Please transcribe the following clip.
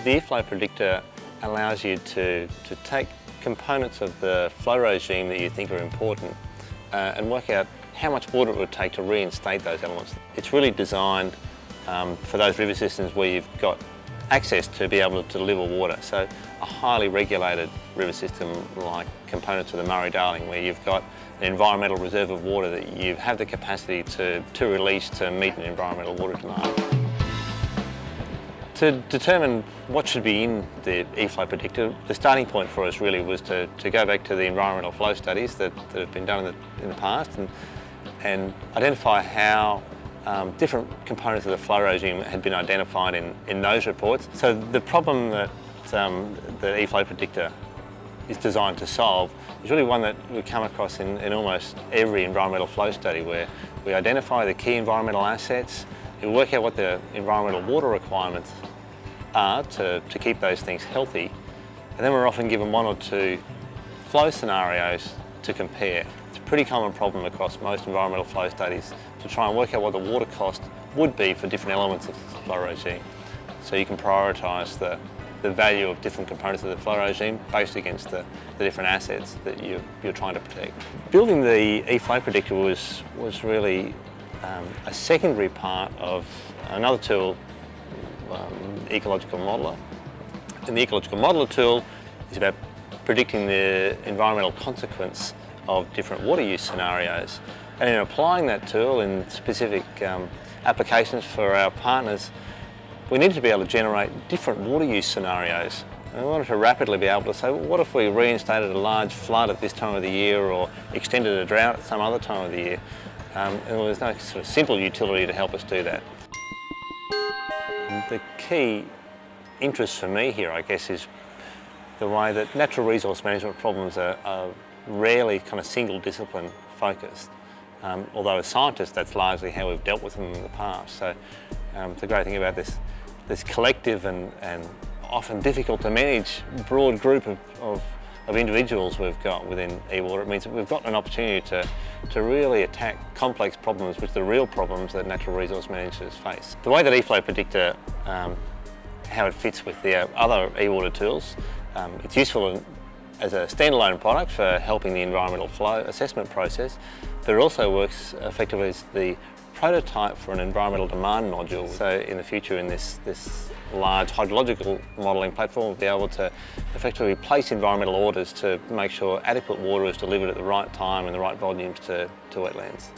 The eFlow Predictor allows you to take components of the flow regime that you think are important and work out how much water it would take to reinstate those elements. It's really designed for those river systems where you've got access to be able to deliver water. So a highly regulated river system like components of the Murray-Darling, where you've got an environmental reserve of water that you have the capacity to release to meet an environmental water demand. To determine what should be in the eFlow Predictor, the starting point for us really was to go back to the environmental flow studies that have been done in the past and identify how different components of the flow regime had been identified in those reports. So the problem that the eFlow Predictor is designed to solve is really one that we come across in almost every environmental flow study, where we identify the key environmental assets, we work out what the environmental water requirements are to keep those things healthy, and then we're often given one or two flow scenarios to compare. It's a pretty common problem across most environmental flow studies to try and work out what the water cost would be for different elements of the flow regime. So you can prioritise the value of different components of the flow regime based against the different assets that you're trying to protect. Building the eFlow Predictor was really a secondary part of another tool, ecological modeler. And the ecological modeler tool is about predicting the environmental consequence of different water use scenarios. And in applying that tool in specific applications for our partners, we needed to be able to generate different water use scenarios. And we wanted to rapidly be able to say, well, what if we reinstated a large flood at this time of the year or extended a drought at some other time of the year? And there was no sort of simple utility to help us do that. The key interest for me here, I guess, is the way that natural resource management problems are rarely kind of single discipline focused. Although as scientists, that's largely how we've dealt with them in the past. So the great thing about this collective and often difficult to manage broad group of individuals we've got within eWater, it means that we've got an opportunity to really attack complex problems, which are the real problems that natural resource managers face. The way that eFlow Predictor, how it fits with the other eWater tools, it's useful as a standalone product for helping the environmental flow assessment process, but it also works effectively as the prototype for an environmental demand module. So in the future, in this large hydrological modelling platform, we'll be able to effectively place environmental orders to make sure adequate water is delivered at the right time and the right volumes to wetlands.